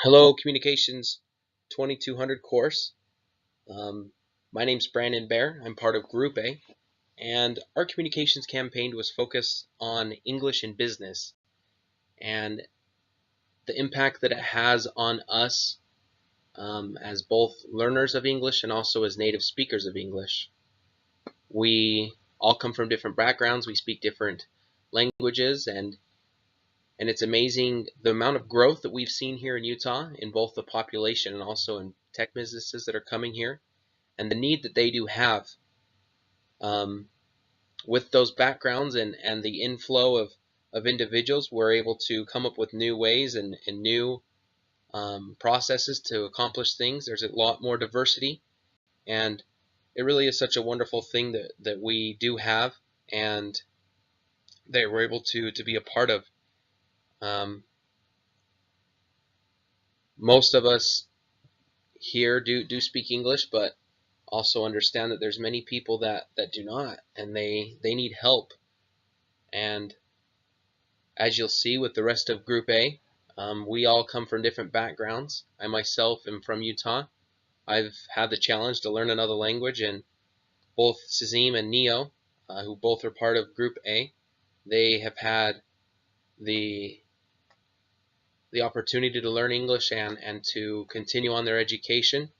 Hello, Communications 2200 course. Um, my name's Brandon Bear. I'm part of Group A, and our communications campaign was focused on English in business and the impact that it has on us as both learners of English and also as native speakers of English. We all come from different backgrounds. We speak different languages, and it's amazing the amount of growth that we've seen here in Utah in both the population and also in tech businesses that are coming here, and the need that they do have um, with those backgrounds and the inflow of individuals. We're able to come up with new ways and new processes to accomplish things. There's a lot more diversity, and it really is such a wonderful thing that we do have and that we're able to be a part of. Um, Most of us here do speak English, but also understand that there's many people that do not, and they need help. And as you'll see with the rest of Group A, we all come from different backgrounds. I myself am from Utah. I've had the challenge to learn another language, and both Sazim and Neo, who both are part of Group A, they have had the the opportunity to learn English and to continue on their education.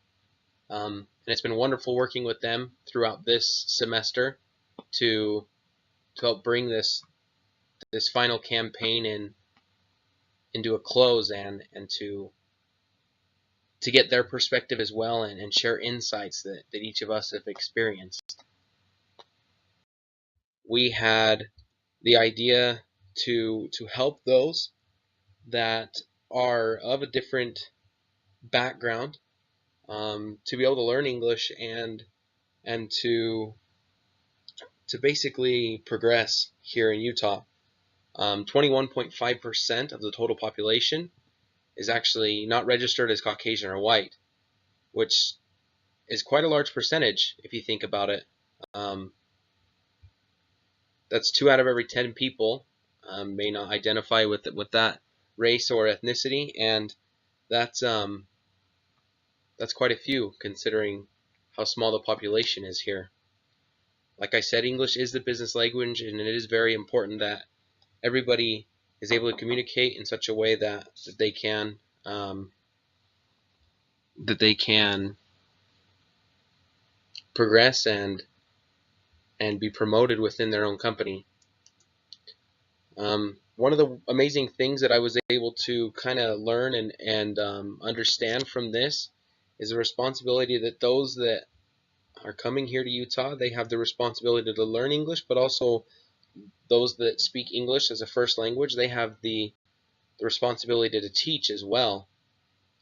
And it's been wonderful working with them throughout this semester to help bring this final campaign into a close and to get their perspective as well and share insights that each of us have experienced. We had the idea to help those that are of a different background to be able to learn English and to basically progress here in Utah. 21.5% of the total population is actually not registered as Caucasian or white, which is quite a large percentage if you think about it. Um, that's 2 out of every 10 people may not identify with that race or ethnicity, and that's um, that's quite a few considering how small the population is here. Like I said, English is the business language, and it is very important that everybody is able to communicate in such a way that um, they can progress and be promoted within their own company. One of the amazing things that I was able to kind of learn and understand from this is the responsibility that those that are coming here to Utah, they have the responsibility to learn English, but also those that speak English as a first language, they have the responsibility to teach as well.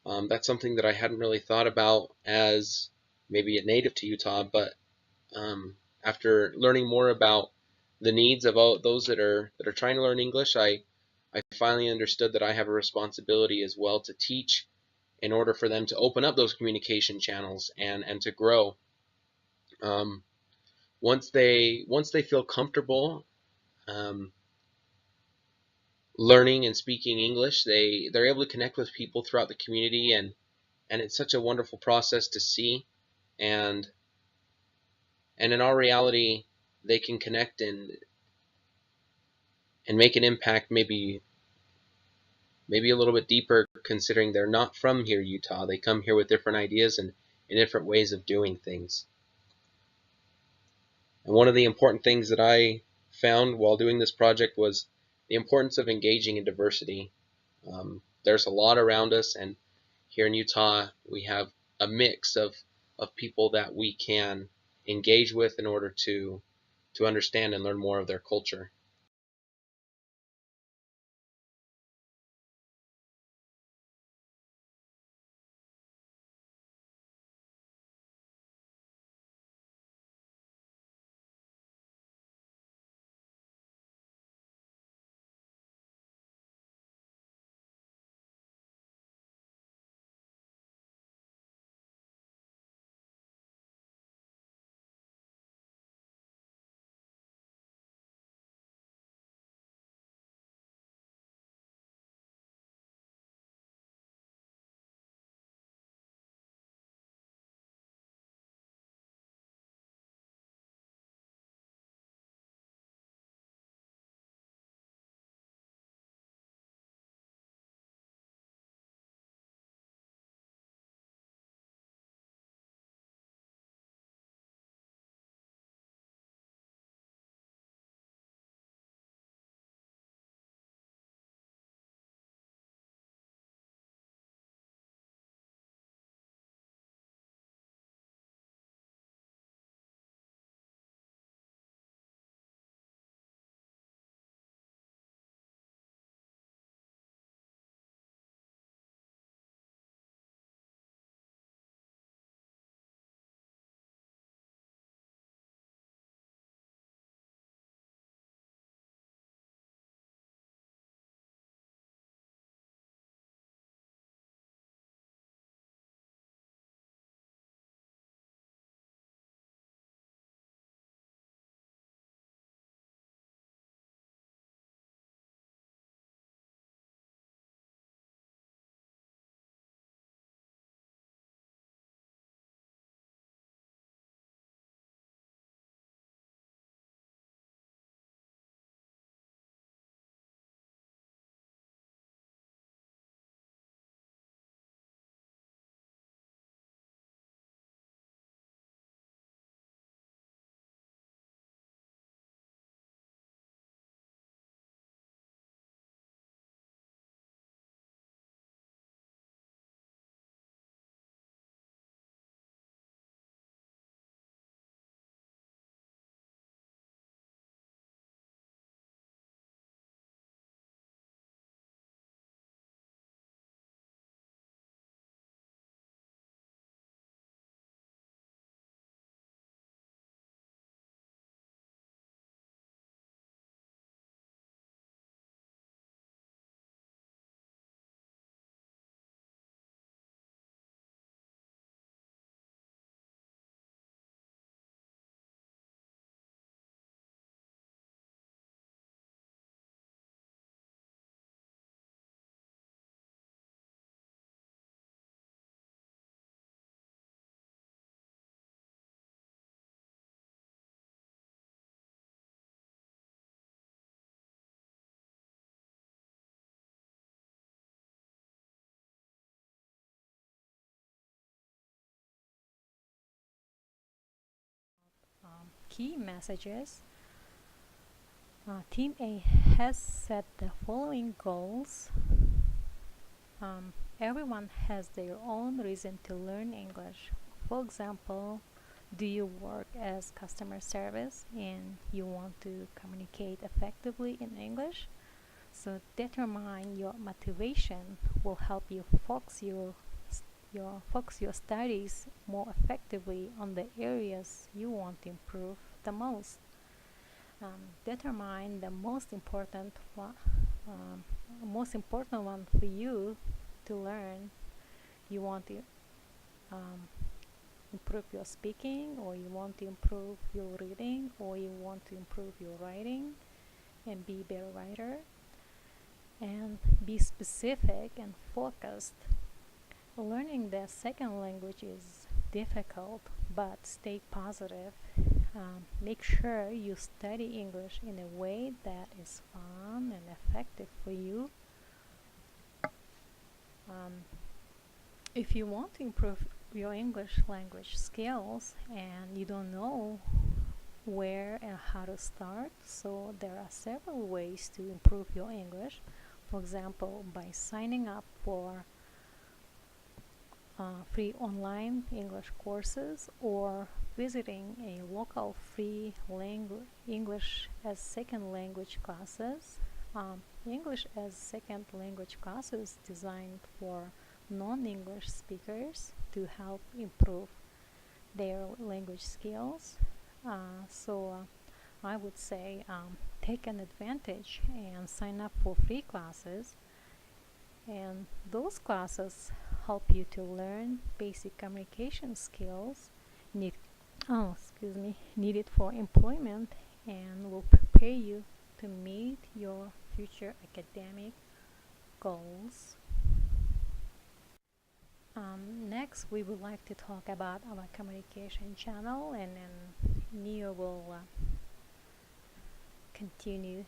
That's something that I hadn't really thought about as maybe a native to Utah, but after learning more about the needs of all those that are trying to learn English, I finally understood that I have a responsibility as well to teach in order for them to open up those communication channels and to grow. Um, once they feel comfortable um, learning and speaking English, they're able to connect with people throughout the community, and it's such a wonderful process to see. And and in our reality, they can connect and make an impact maybe a little bit deeper, considering they're not from here, Utah. They come here with different ideas and different ways of doing things. And one of the important things that I found while doing this project was the importance of engaging in diversity. There's a lot around us, and here in Utah, we have a mix of people that we can engage with in order to understand and learn more of their culture. key messages. Team A has set the following goals. Everyone has their own reason to learn English. For example, do you work as customer service and you want to communicate effectively in English? So determine your motivation will help you focus your studies more effectively on the areas you want to improve the most. Determine the most important one for you to learn. You want to improve your speaking, or you want to improve your reading, or you want to improve your writing and be a better writer. And be specific and focused. Learning the second language is difficult, but stay positive. Make sure you study English in a way that is fun and effective for you. If you want to improve your English language skills and you don't know where and how to start, so there are several ways to improve your English. For example, by signing up for free online English courses, or visiting a local free English as second language classes. English as second language classes designed for non-English speakers to help improve their language skills. I would say take an advantage and sign up for free classes, and those classes help you to learn basic communication skills needed for employment, and will prepare you to meet your future academic goals. Next, we would like to talk about our communication channel, and then Neo will continue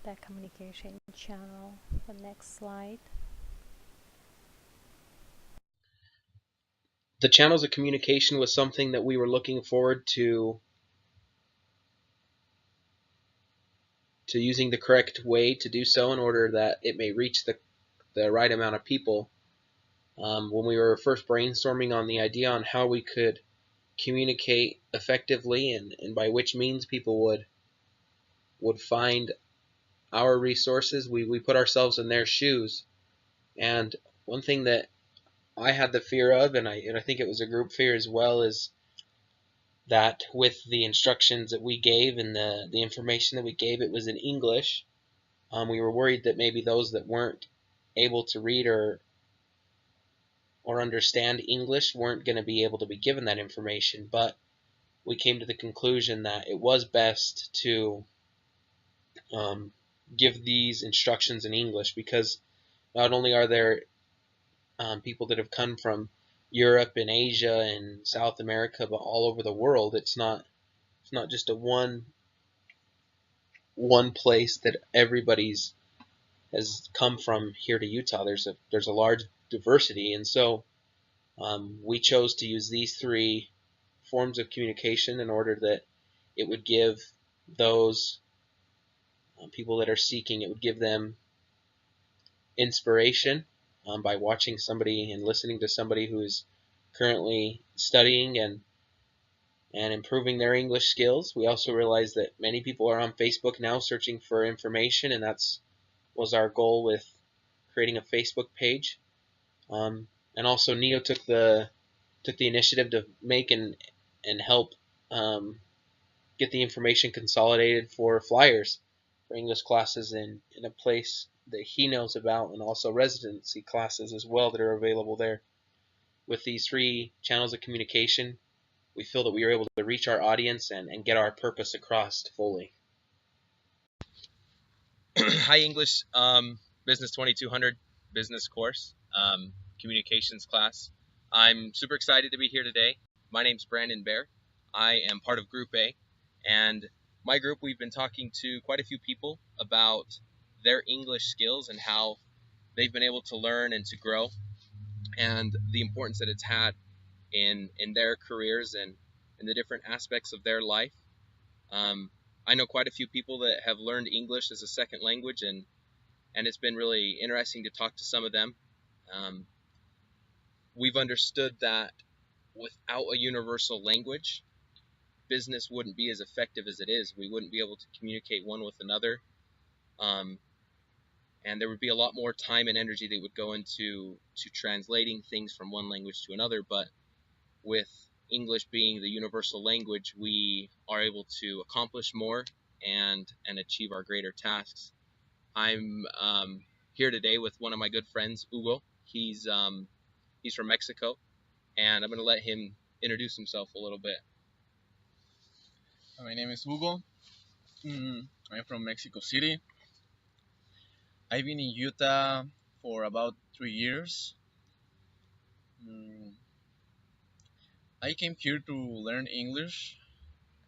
the communication channel. The next slide. The channels of communication was something that we were looking forward to using the correct way to do so in order that it may reach the right amount of people. When we were first brainstorming on the idea on how we could communicate effectively, and by which means people would find our resources, we put ourselves in their shoes. And one thing that I had the fear of, and I think it was a group fear as well, is that with the instructions that we gave and the information that we gave, it was in English. We were worried that maybe those that weren't able to read or understand English weren't going to be able to be given that information. But we came to the conclusion that it was best to give these instructions in English, because not only are there people that have come from Europe and Asia and South America, but all over the world. It's not just a one place that everybody's has come from here to Utah. There's a large diversity, and so we chose to use these three forms of communication in order that it would give those people that are seeking, it would give them inspiration by watching somebody and listening to somebody who is currently studying and improving their English skills. We also realized that many people are on Facebook now searching for information, and that's was our goal with creating a Facebook page. And also Neo took the initiative to make and help get the information consolidated for flyers for English classes in a place that he knows about, and also residency classes as well that are available there. With these three channels of communication, we feel that we were able to reach our audience and get our purpose across fully. Hi English, Business 2200 business course, communications class. I'm super excited to be here today. My name's Brandon Bear. I am part of Group A, and my group, we've been talking to quite a few people about their English skills and how they've been able to learn and to grow, and the importance that it's had in their careers and in the different aspects of their life. I know quite a few people that have learned English as a second language, and it's been really interesting to talk to some of them. Um, we've understood that without a universal language, business wouldn't be as effective as it is. We wouldn't be able to communicate one with another. Um, and there would be a lot more time and energy that would go into translating things from one language to another. But with English being the universal language, we are able to accomplish more and achieve our greater tasks. I'm here today with one of my good friends, Hugo. He's from Mexico, and I'm going to let him introduce himself a little bit. My name is Hugo. I'm from Mexico City. I've been in Utah for about 3 years. Mm, I came here to learn English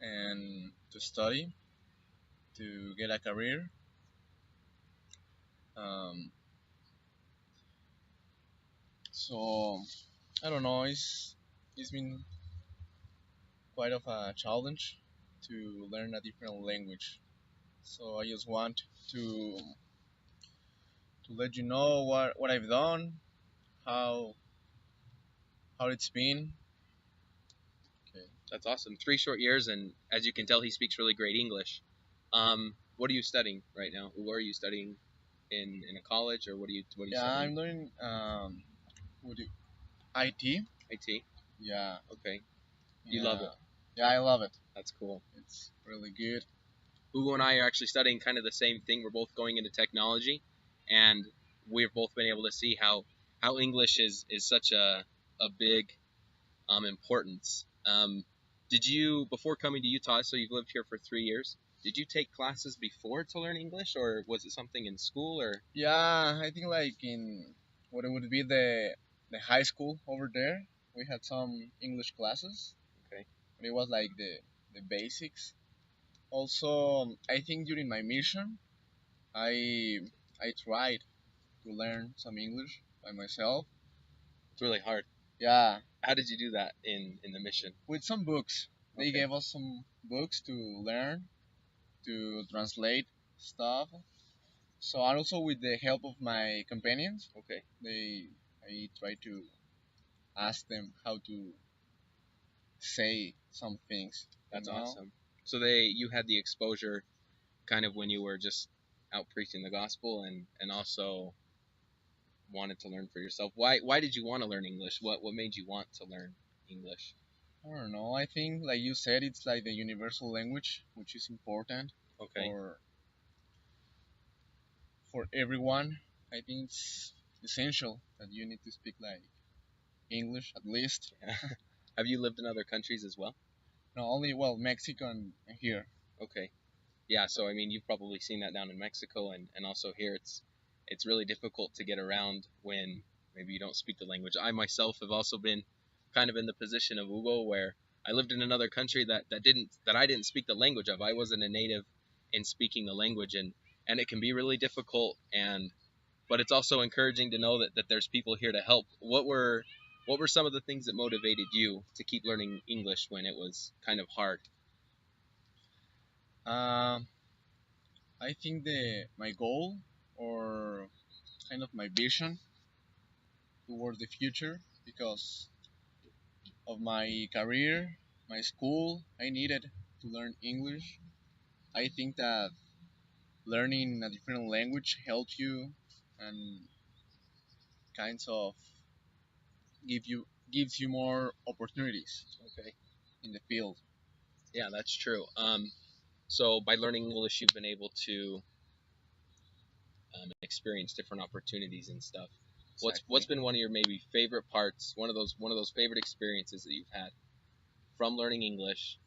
and to study, to get a career. Um, so I don't know. It's been quite of a challenge to learn a different language. So I just want to let you know what I've done, how how it's been. Okay. That's awesome. 3 short years, and as you can tell, he speaks really great English. What are you studying right now? Where are you studying in a college, or what are you Yeah, studying? I'm doing what do you, IT. IT. Yeah, Okay, you love yeah, it. yeah. I love it. That's cool. It's really good. Hugo and I are actually studying kind of the same thing. We're both going into technology, and we've both been able to see how English is such a big importance. Did you, before coming to Utah, so you've lived here for 3 years, did you take classes before to learn English, or was it something in school, or? Yeah, I think like in what it would be the high school over there, we had some English classes, Okay. but it was like the basics. Also, I think during my mission, I I tried to learn some English by myself. It's really hard. Yeah, How did you do that in the mission? with some books. They Okay. gave us some books to learn, to translate stuff. So and also with the help of my companions, Okay. I try to ask them how to say some things. That's You know? awesome. So you had the exposure kind of when you were just out preaching the gospel, and also wanted to learn for yourself. Why did you want to learn English? What made you want to learn English? I don't know. I think like you said, it's like the universal language, which is important Okay. for everyone. I think it's essential that you need to speak like English at least. Have you lived in other countries as well? Not only well Mexico and here. Okay. Yeah, so I mean, you've probably seen that down in Mexico, and also here. It's really difficult to get around when maybe you don't speak the language. I myself have also been kind of in the position of Hugo, where I lived in another country that I didn't speak the language of. I wasn't a native in speaking the language, and it can be really difficult, and but it's also encouraging to know that there's people here to help. What were some of the things that motivated you to keep learning English when it was kind of hard? Um, I think the my goal or kind of my vision towards the future because of my career, my school, I needed to learn English. I think that learning a different language helps you and kinds of gives you more opportunities Okay. in the field. Yeah, that's true. So by learning English, you've been able to experience different opportunities and stuff. What's Exactly. been one of your maybe favorite parts? One of those favorite experiences that you've had from learning English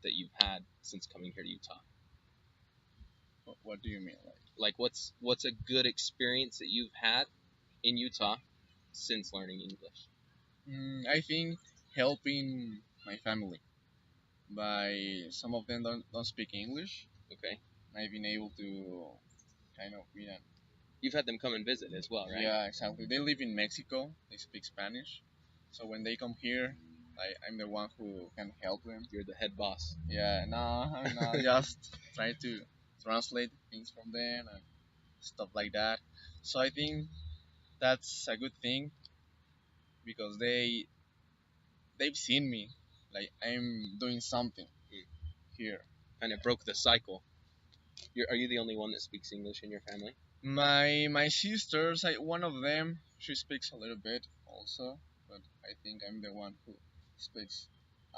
that you've had since coming here to Utah? What do you mean? Like what's a good experience that you've had in Utah since learning English? I think helping my family by some of them don't speak English. Okay. I've been able to kind of be an You've had them come and visit as well, right? yeah, exactly. They live in Mexico. They speak Spanish. So when they come here, Like I'm the one who can help them. You're the head boss. Yeah, no, I'm not just trying to translate things from them and stuff like that. So I think that's a good thing because they've seen me, like I'm doing something here. Kind of broke the cycle. Are you the only one that speaks English in your family? My sisters, one of them, she speaks a little bit also, but I think I'm the one who speaks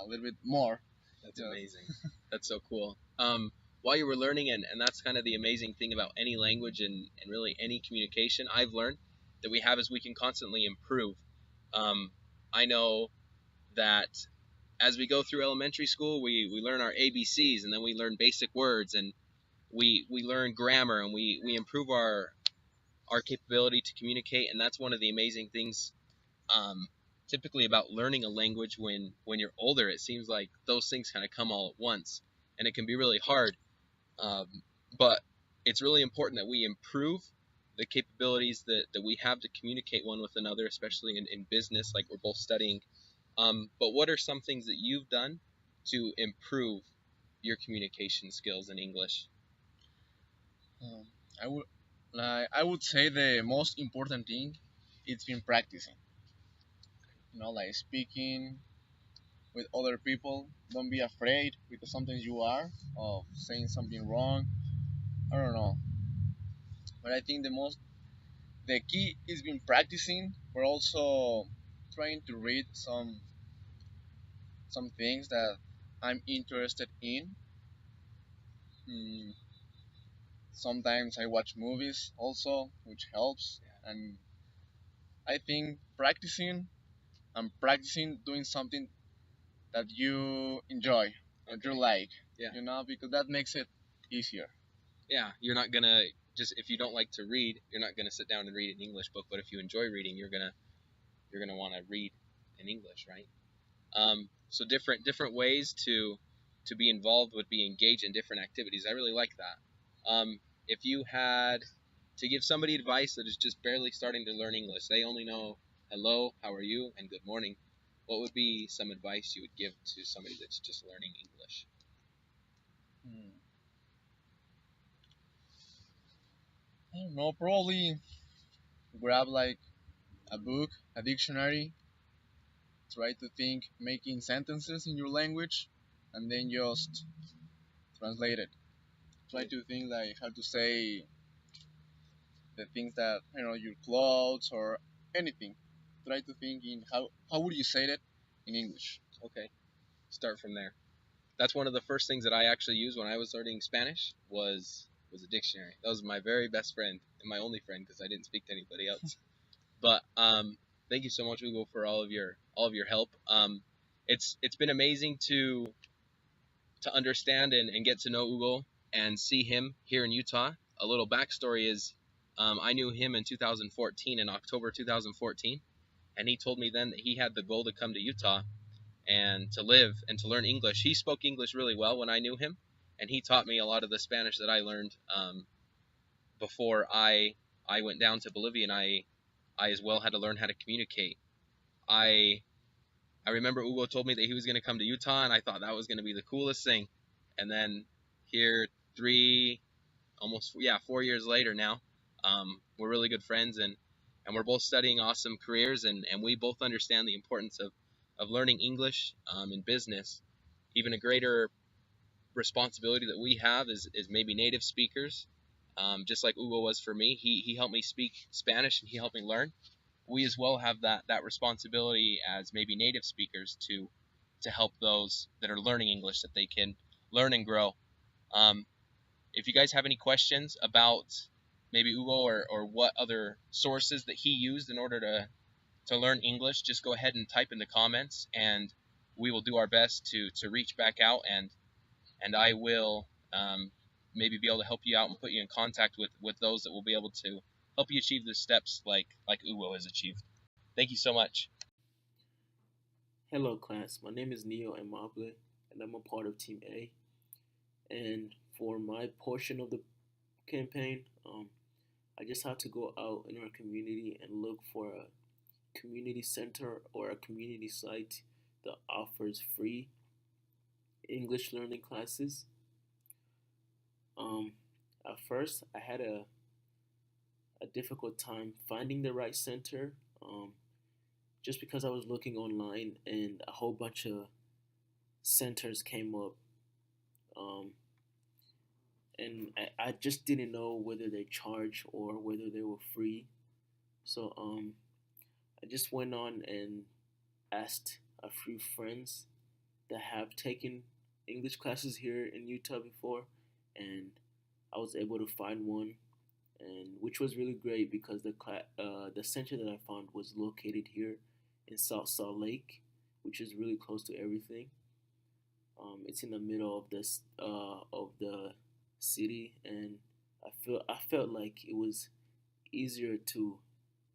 a little bit more. That's Yeah. amazing. That's so cool. While you were learning, and that's kind of the amazing thing about any language and really any communication, I've learned that we have is we can constantly improve. Um, I know that as we go through elementary school, we learn our ABCs, and then we learn basic words, and we learn grammar, and we improve our capability to communicate, and that's one of the amazing things um, typically about learning a language when you're older. It seems like those things kind of come all at once, and it can be really hard. Um, but it's really important that we improve the capabilities that we have to communicate one with another, especially in business, like we're both studying. But what are some things that you've done to improve your communication skills in English? Um, I would say the most important thing it's been practicing. Like speaking with other people. Don't be afraid because sometimes you are of saying something wrong. I don't know, but I think the key is been practicing. We're also trying to read some things that I'm interested in. Mm, Sometimes I watch movies also, which helps. And I think practicing doing something that you enjoy, that you like, Yeah. because that makes it easier. Yeah, you're not gonna just if you don't like to read, you're not gonna sit down and read an English book. But if you enjoy reading, you're gonna want to read in English, right? So different ways to be involved would be engaged in different activities. I really like that. If you had to give somebody advice that is just barely starting to learn English, they only know hello, how are you, and good morning. What would be some advice you would give to somebody that's just learning English? Hmm. I don't know, probably grab like a book, a dictionary, try to think making sentences in your language, and then just translate it. Try to think like how to say the things that your clothes or anything. Try to think in how would you say that in English. Okay, start from there. That's one of the first things that I actually used when I was learning Spanish was a dictionary. That was my very best friend and my only friend because I didn't speak to anybody else. But thank you so much, Hugo, for all of your help. It's been amazing to understand and get to know Hugo and see him here in Utah. A little backstory is I knew him in 2014, in October 2014, and he told me then that he had the goal to come to Utah and to live and to learn English. He spoke English really well when I knew him, and he taught me a lot of the Spanish that I learned before I went down to Bolivia, and I as well had to learn how to communicate. I I remember Hugo told me that he was going to come to Utah, and I thought that was going to be the coolest thing. And then here, almost 4 years later now, we're really good friends, and we're both studying awesome careers, and we both understand the importance of learning English in business. Even a greater responsibility that we have is maybe native speakers, just like Hugo was for me. He helped me speak Spanish, and he helped me learn. We as well have that responsibility as maybe native speakers to help those that are learning English that they can learn and grow. Um, if you guys have any questions about maybe Hugo or what other sources that he used in order to learn English, just go ahead and type in the comments, and we will do our best to reach back out, and I will maybe be able to help you out and put you in contact with those that will be able to help you achieve the steps like Hugo has achieved. Thank you so much. Hello, class. My name is Neo Amable, and I'm a part of Team A. And for my portion of the campaign, I just had to go out in our community and look for a community center or a community site that offers free English learning classes. Um, at first, I had a difficult time finding the right center, just because I was looking online and a whole bunch of centers came up, um, and I just didn't know whether they charge or whether they were free. So I just went on and asked a few friends that have taken English classes here in Utah before, and I was able to find one, and which was really great because the center that I found was located here in South Salt Lake, which is really close to everything. It's in the middle of this of the city, and I felt like it was easier to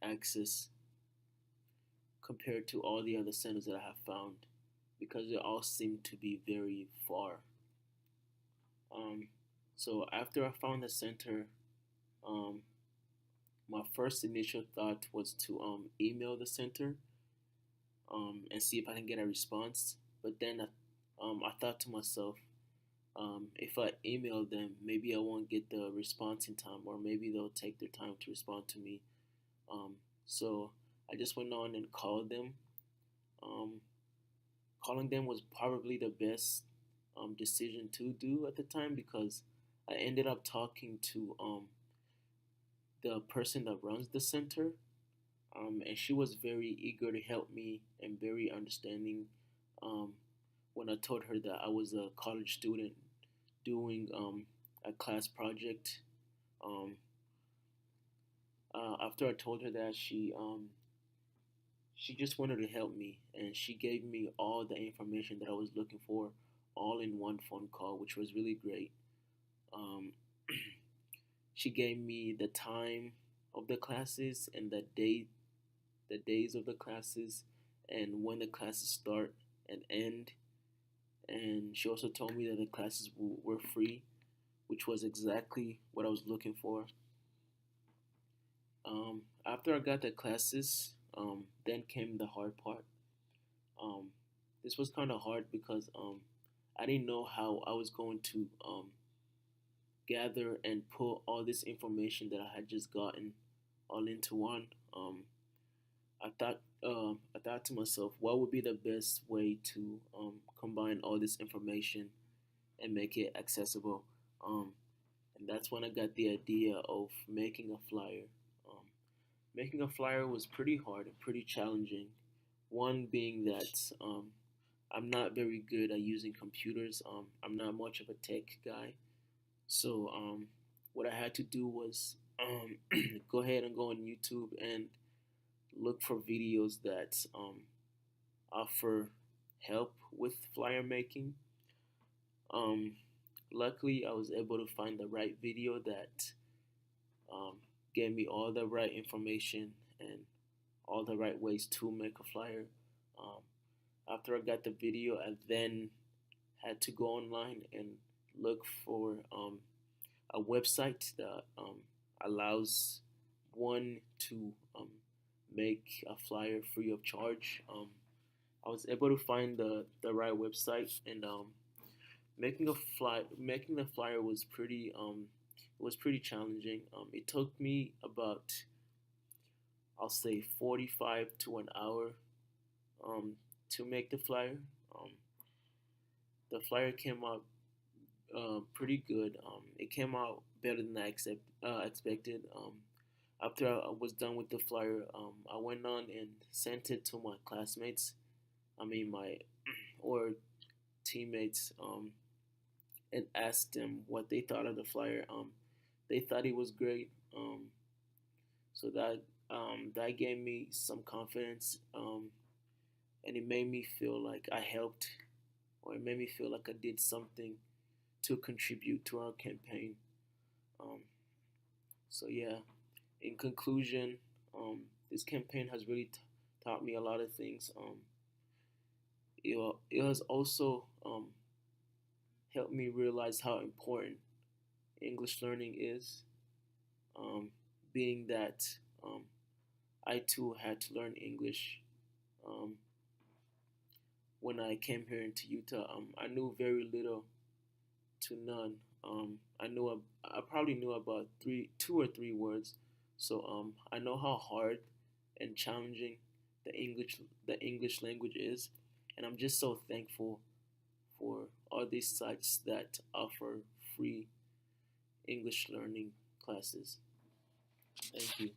access compared to all the other centers that I have found because they all seem to be very far. Um, so after I found the center, um, my first initial thought was to email the center and see if I can get a response. But then I thought to myself, if I email them, maybe I won't get the response in time, or maybe they'll take their time to respond to me. Um, so I just went on and called them. Um, Calling them was probably the best decision to do at the time because I ended up talking to the person that runs the center, and she was very eager to help me and very understanding um, when I told her that I was a college student doing a class project. Um, After I told her that, she just wanted to help me, and she gave me all the information that I was looking for, all in one phone call, which was really great. Um, she gave me the time of the classes and the days of the classes, and when the classes start and end. And she also told me that the classes were free, which was exactly what I was looking for. After I got the classes, then came the hard part. Um, this was kind of hard because I didn't know how I was going to gather and put all this information that I had just gotten all into one. I thought to myself, what would be the best way to combine all this information and make it accessible? Um, and that's when I got the idea of making a flyer. Um, Making a flyer was pretty hard and pretty challenging. One being that I'm not very good at using computers. I'm not much of a tech guy. So what I had to do was go ahead and go on YouTube and look for videos that offer help with flyer making. Um, Luckily, I was able to find the right video that um, gave me all the right information and all the right ways to make a flyer. Um, After I got the video, I then had to go online and look for a website that allows one to make a flyer free of charge. I was able to find the right website, and making the flyer was pretty challenging. It took me about, I'll say, 45 to an hour um, to make the flyer. Um, the flyer came out pretty good. It came out better than expected. After I was done with the flyer, I went on and sent it to my classmates. I mean, my or teammates, and asked them what they thought of the flyer. They thought it was great. So that gave me some confidence, and it made me feel like I helped, or it made me feel like I did something to contribute to our campaign. Um, so yeah, in conclusion, this campaign has really taught me a lot of things. It has also helped me realize how important English learning is, um, being that I too had to learn English. Um, when I came here into Utah, I knew very little to none. I probably knew about two or three words. So I know how hard and challenging the English language is, and I'm just so thankful for all these sites that offer free English learning classes. Thank you.